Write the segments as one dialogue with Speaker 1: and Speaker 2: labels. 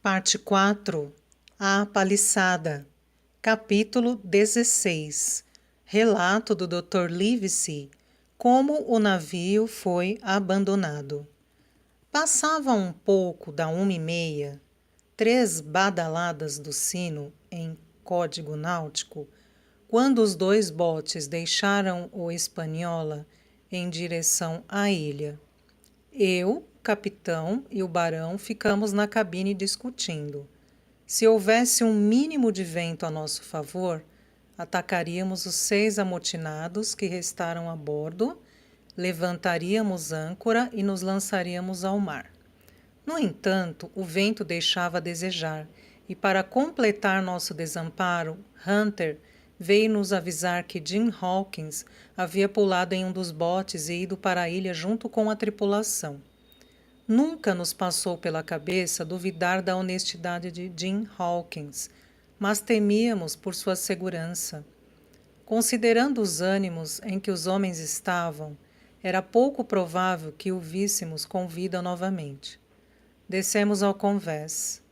Speaker 1: Parte 4. A Paliçada. Capítulo 16. Relato do Dr. Livesey. Como o navio foi abandonado. Passava um pouco da 1h30, 3 badaladas do sino em código náutico, quando os 2 botes deixaram o Hispaniola em direção à ilha. Eu, o capitão e o barão ficamos na cabine discutindo. Se houvesse um mínimo de vento a nosso favor, atacaríamos os 6 amotinados que restaram a bordo, levantaríamos âncora e nos lançaríamos ao mar. No entanto, o vento deixava a desejar, e para completar nosso desamparo, Hunter veio nos avisar que Jim Hawkins havia pulado em um dos botes e ido para a ilha junto com a tripulação. Nunca nos passou pela cabeça duvidar da honestidade de Jim Hawkins, mas temíamos por sua segurança. Considerando os ânimos em que os homens estavam, era pouco provável que o víssemos com vida novamente. Descemos ao convés.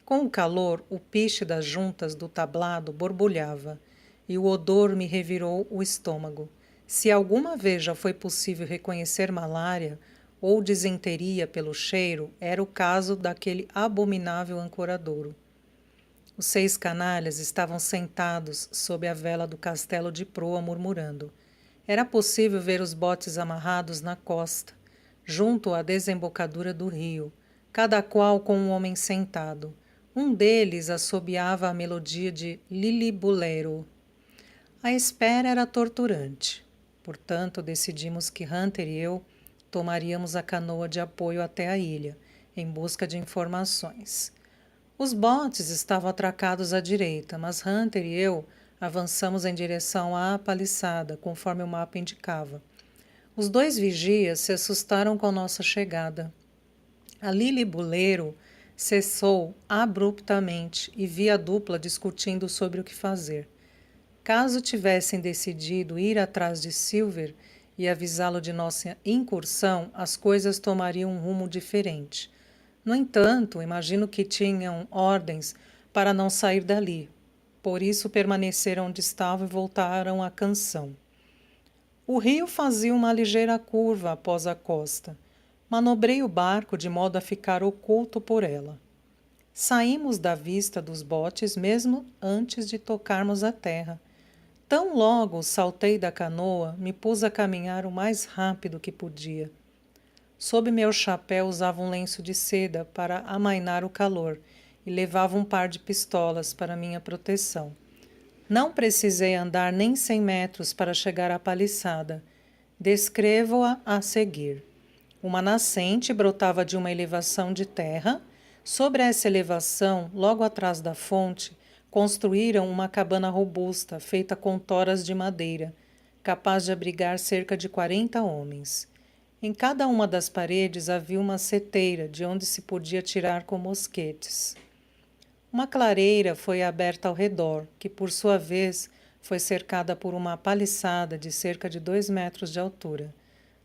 Speaker 1: Com o calor, o piche das juntas do tablado borbulhava, e o odor me revirou o estômago. Se alguma vez já foi possível reconhecer malária ou disenteria pelo cheiro, era o caso daquele abominável ancoradouro. Os 6 canalhas estavam sentados sob a vela do castelo de proa murmurando. Era possível ver os botes amarrados na costa, junto à desembocadura do rio, cada qual com um homem sentado. Um deles assobiava a melodia de Lilibulero. A espera era torturante. Portanto, decidimos que Hunter e eu tomaríamos a canoa de apoio até a ilha, em busca de informações. Os botes estavam atracados à direita, mas Hunter e eu avançamos em direção à paliçada, conforme o mapa indicava. Os 2 vigias se assustaram com nossa chegada. A Lilibulero cessou abruptamente e vi a dupla discutindo sobre o que fazer. Caso tivessem decidido ir atrás de Silver e avisá-lo de nossa incursão, as coisas tomariam um rumo diferente. No entanto, imagino que tinham ordens para não sair dali. Por isso permaneceram onde estavam e voltaram à canção. O rio fazia uma ligeira curva após a costa. Manobrei o barco de modo a ficar oculto por ela. Saímos da vista dos botes mesmo antes de tocarmos a terra. Tão logo saltei da canoa, me pus a caminhar o mais rápido que podia. Sob meu chapéu usava um lenço de seda para amainar o calor e levava um par de pistolas para minha proteção. Não precisei andar nem 100 metros para chegar à paliçada. Descrevo-a a seguir. Uma nascente brotava de uma elevação de terra. Sobre essa elevação, logo atrás da fonte, construíram uma cabana robusta, feita com toras de madeira, capaz de abrigar cerca de 40 homens. Em cada uma das paredes havia uma seteira, de onde se podia tirar com mosquetes. Uma clareira foi aberta ao redor, que por sua vez foi cercada por uma paliçada de cerca de 2 metros de altura.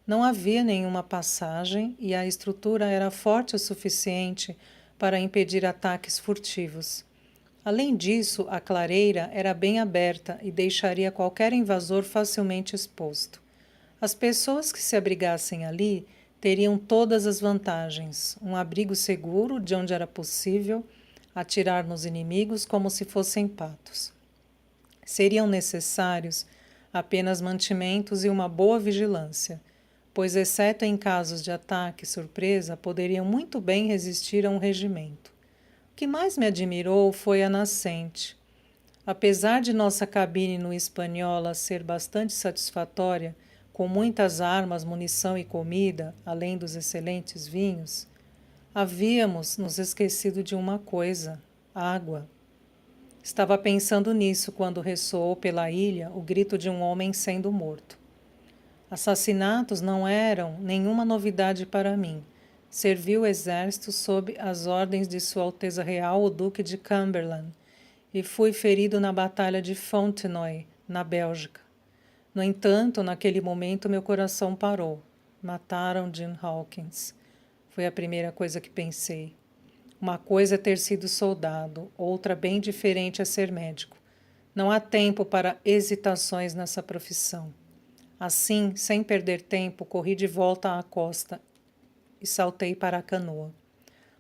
Speaker 1: Não havia nenhuma passagem e a estrutura era forte o suficiente para impedir ataques furtivos. Além disso, a clareira era bem aberta e deixaria qualquer invasor facilmente exposto. As pessoas que se abrigassem ali teriam todas as vantagens: um abrigo seguro de onde era possível atirar nos inimigos como se fossem patos. Seriam necessários apenas mantimentos e uma boa vigilância, pois, exceto em casos de ataque e surpresa, poderiam muito bem resistir a um regimento. O que mais me admirou foi a nascente. Apesar de nossa cabine no Hispaniola ser bastante satisfatória, com muitas armas, munição e comida, além dos excelentes vinhos, havíamos nos esquecido de uma coisa: água. Estava pensando nisso quando ressoou pela ilha o grito de um homem sendo morto. Assassinatos não eram nenhuma novidade para mim. Servi o exército sob as ordens de Sua Alteza Real, o Duque de Cumberland, e fui ferido na Batalha de Fontenoy, na Bélgica. No entanto, naquele momento meu coração parou. Mataram Jim Hawkins. Foi a primeira coisa que pensei. Uma coisa é ter sido soldado, outra bem diferente é ser médico. Não há tempo para hesitações nessa profissão. Assim, sem perder tempo, corri de volta à costa e saltei para a canoa.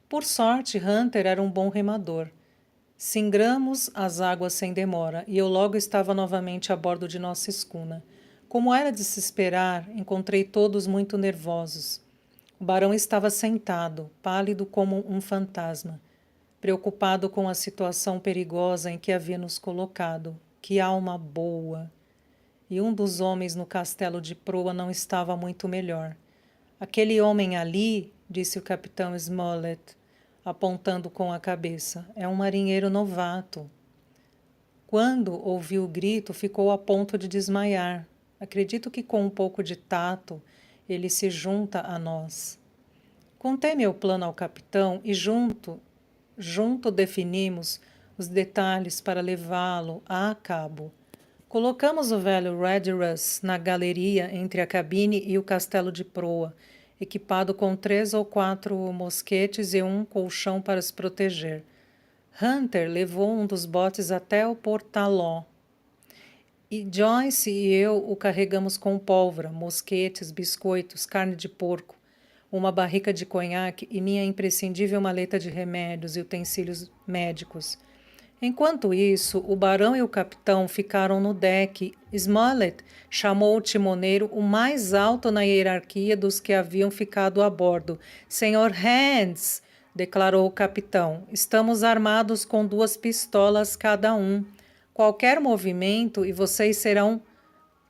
Speaker 1: Por sorte, Hunter era um bom remador. Singramos as águas sem demora e eu logo estava novamente a bordo de nossa escuna. Como era de se esperar, encontrei todos muito nervosos. O barão estava sentado, pálido como um fantasma, preocupado com a situação perigosa em que havia nos colocado. Que alma boa! E um dos homens no castelo de proa não estava muito melhor. Aquele homem ali, disse o capitão Smollett, apontando com a cabeça, é um marinheiro novato. Quando ouviu o grito, ficou a ponto de desmaiar. Acredito que com um pouco de tato, ele se junta a nós. Contei meu plano ao capitão e junto definimos os detalhes para levá-lo a cabo. Colocamos o velho Redruth na galeria entre a cabine e o castelo de proa, equipado com 3 ou 4 mosquetes e um colchão para se proteger. Hunter levou um dos botes até o portaló. E Joyce e eu o carregamos com pólvora, mosquetes, biscoitos, carne de porco, uma barrica de conhaque e minha imprescindível maleta de remédios e utensílios médicos. Enquanto isso, o barão e o capitão ficaram no deck. Smollett chamou o timoneiro o mais alto na hierarquia dos que haviam ficado a bordo. Senhor Hands, declarou o capitão, estamos armados com 2 pistolas cada um. Qualquer movimento e vocês serão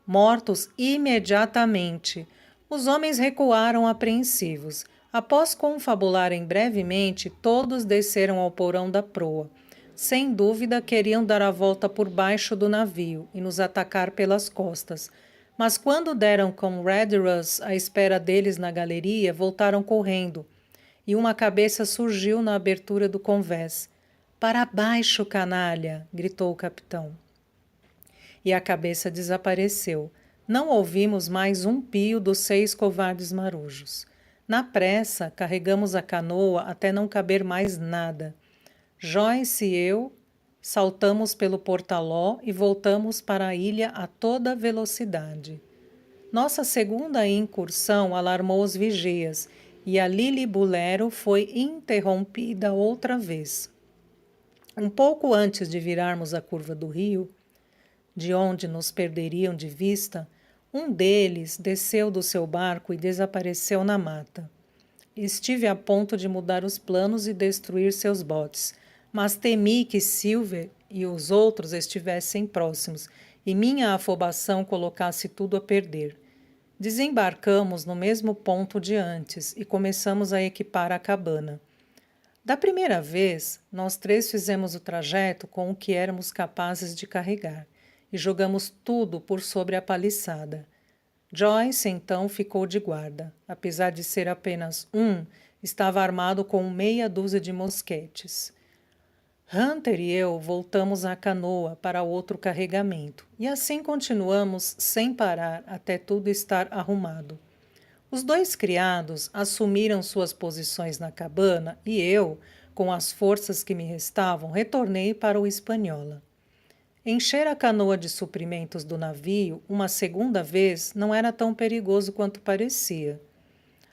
Speaker 1: mortos imediatamente. Os homens recuaram apreensivos. Após confabularem brevemente, todos desceram ao porão da proa. Sem dúvida, queriam dar a volta por baixo do navio e nos atacar pelas costas. Mas quando deram com Redruth à espera deles na galeria, voltaram correndo. E uma cabeça surgiu na abertura do convés. Para baixo, canalha! Gritou o capitão. E a cabeça desapareceu. Não ouvimos mais um pio dos 6 covardes marujos. Na pressa, carregamos a canoa até não caber mais nada. Joyce e eu saltamos pelo portaló e voltamos para a ilha a toda velocidade. Nossa segunda incursão alarmou os vigias e a Lilibulero foi interrompida outra vez. Um pouco antes de virarmos a curva do rio, de onde nos perderiam de vista, um deles desceu do seu barco e desapareceu na mata. Estive a ponto de mudar os planos e destruir seus botes, mas temi que Silver e os outros estivessem próximos e minha afobação colocasse tudo a perder. Desembarcamos no mesmo ponto de antes e começamos a equipar a cabana. Da primeira vez, nós 3 fizemos o trajeto com o que éramos capazes de carregar e jogamos tudo por sobre a paliçada. Joyce, então, ficou de guarda. Apesar de ser apenas estava armado com meia dúzia de mosquetes. Hunter e eu voltamos à canoa para outro carregamento, e assim continuamos sem parar até tudo estar arrumado. Os 2 criados assumiram suas posições na cabana e eu, com as forças que me restavam, retornei para o Espanhola. Encher a canoa de suprimentos do navio uma segunda vez não era tão perigoso quanto parecia.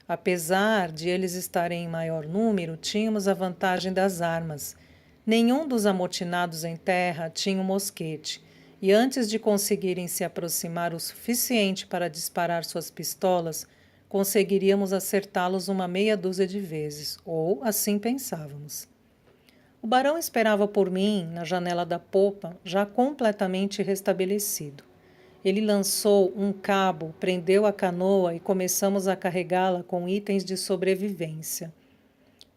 Speaker 1: Apesar de eles estarem em maior número, tínhamos a vantagem das armas. Nenhum dos amotinados em terra tinha um mosquete, e antes de conseguirem se aproximar o suficiente para disparar suas pistolas, conseguiríamos acertá-los uma meia dúzia de vezes, ou assim pensávamos. O barão esperava por mim na janela da popa, já completamente restabelecido. Ele lançou um cabo, prendeu a canoa e começamos a carregá-la com itens de sobrevivência.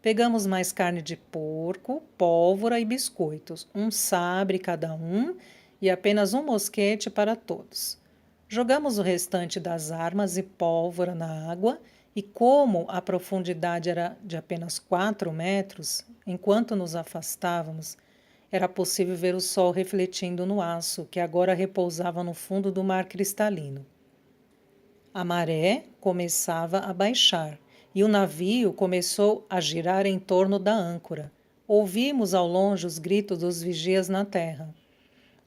Speaker 1: Pegamos mais carne de porco, pólvora e biscoitos, um sabre cada um e apenas um mosquete para todos. Jogamos o restante das armas e pólvora na água e, como a profundidade era de apenas 4 metros, enquanto nos afastávamos, era possível ver o sol refletindo no aço que agora repousava no fundo do mar cristalino. A maré começava a baixar e o navio começou a girar em torno da âncora. Ouvimos ao longe os gritos dos vigias na terra.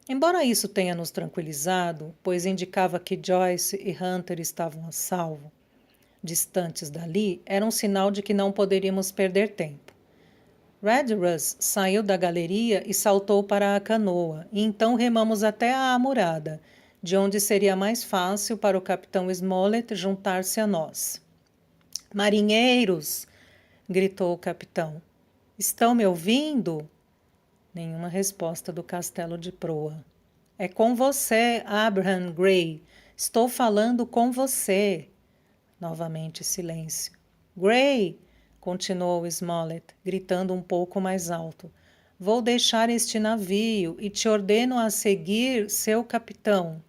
Speaker 1: Embora isso tenha nos tranquilizado, pois indicava que Joyce e Hunter estavam a salvo, distantes dali, era um sinal de que não poderíamos perder tempo. Redruth saiu da galeria e saltou para a canoa, e então remamos até a amurada, de onde seria mais fácil para o capitão Smollett juntar-se a nós. Marinheiros! Gritou o capitão. Estão me ouvindo? Nenhuma resposta do castelo de proa. É com você, Abraham Gray. Estou falando com você. Novamente silêncio. Gray! Continuou Smollett, gritando um pouco mais alto. Vou deixar este navio e te ordeno a seguir seu capitão.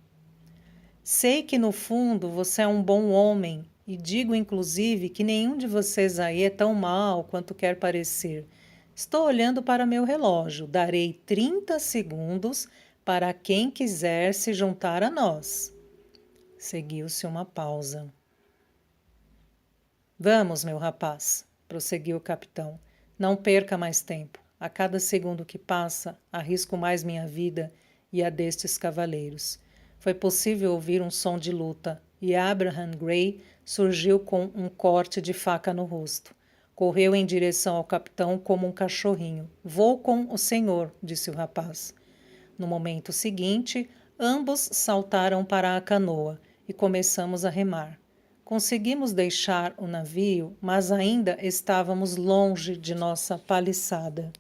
Speaker 1: Sei que no fundo você é um bom homem e digo inclusive que nenhum de vocês aí é tão mau quanto quer parecer. Estou olhando para meu relógio. Darei 30 segundos para quem quiser se juntar a nós. Seguiu-se uma pausa. Vamos, meu rapaz, prosseguiu o capitão. Não perca mais tempo. A cada segundo que passa, arrisco mais minha vida e a destes cavaleiros. Foi possível ouvir um som de luta, e Abraham Gray surgiu com um corte de faca no rosto. Correu em direção ao capitão como um cachorrinho. Vou com o senhor, disse o rapaz. No momento seguinte, ambos saltaram para a canoa e começamos a remar. Conseguimos deixar o navio, mas ainda estávamos longe de nossa paliçada.